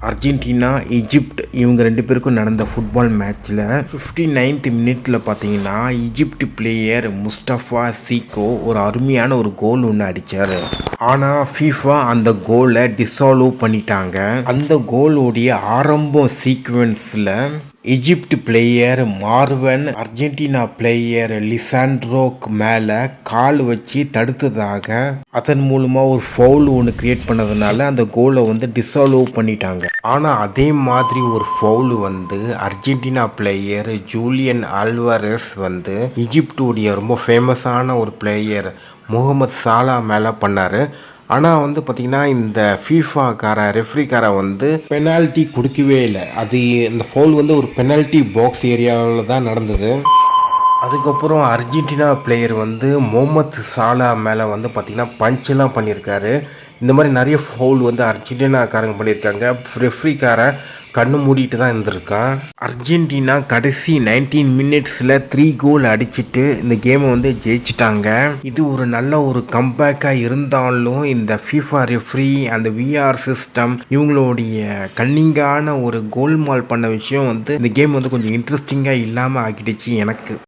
Argentina, Egypt இவங்க 2 பேருக்கும் நடந்த ஃபுட்பால் மேட்ச்சில் 59th மினிட்ல பார்த்தீங்கன்னா ஈஜிப்ட் பிளேயர் முஸ்டஃபா சீக்கோ ஒரு அருமையான ஒரு கோல் ஒன்று அடித்தார். ஆனால் ஃபீஃபா அந்த கோலை டிசால்வ் பண்ணிட்டாங்க. அந்த கோலோடைய ஆரம்ப சீக்வென்ஸில் Egypt player Marvan Argentina player லிசாண்ட்ரோக்கு மேலே கால் வச்சு தடுத்ததாக, அதன் மூலமாக ஒரு ஃபவுல் ஒன்று கிரியேட் பண்ணதுனால அந்த கோலை டிசால்வ் பண்ணிட்டாங்க. ஆனால் அதே மாதிரி ஒரு ஃபவுல் அர்ஜென்டினா பிளேயர் ஜூலியன் ஆல்வாரெஸ் ஈஜிப்டுடைய ரொம்ப ஃபேமஸான ஒரு பிளேயர் முகமது சாலா மேலே பண்ணார். ஆனால் பார்த்திங்கன்னா இந்த ரெஃப்ரிக்காரை பெனால்ட்டி கொடுக்கவே இல்லை. அது இந்த ஃபவுல் ஒரு பெனால்ட்டி பாக்ஸ் ஏரியாவில் தான் நடந்தது. அதுக்கப்புறம் அர்ஜென்டினா பிளேயர் முகமது சாலா மேலே பார்த்திங்கன்னா பஞ்செல்லாம் பண்ணியிருக்காரு. இந்த மாதிரி நிறைய ஃபவுல் அர்ஜென்டினாக்காரங்க பண்ணியிருக்காங்க. ரெஃப்ரிக்காரை கண்ணு மூடிட்டு தான் இருந்திருக்கான். அர்ஜென்டினா கடைசி 19 மினிட்ஸில் 3 கோல் அடிச்சுட்டு இந்த கேமை ஜெயிச்சிட்டாங்க. இது ஒரு நல்ல ஒரு கம்பேக்காக இருந்தாலும் இந்த ஃபீஃபா ரெஃப்ரி அந்த விஆர் சிஸ்டம் இவங்களுடைய கன்னிங்கான ஒரு கோல்மால் பண்ண விஷயம் இந்த கேம் கொஞ்சம் இன்ட்ரெஸ்டிங்காக இல்லாமல் ஆக்கிடுச்சு எனக்கு.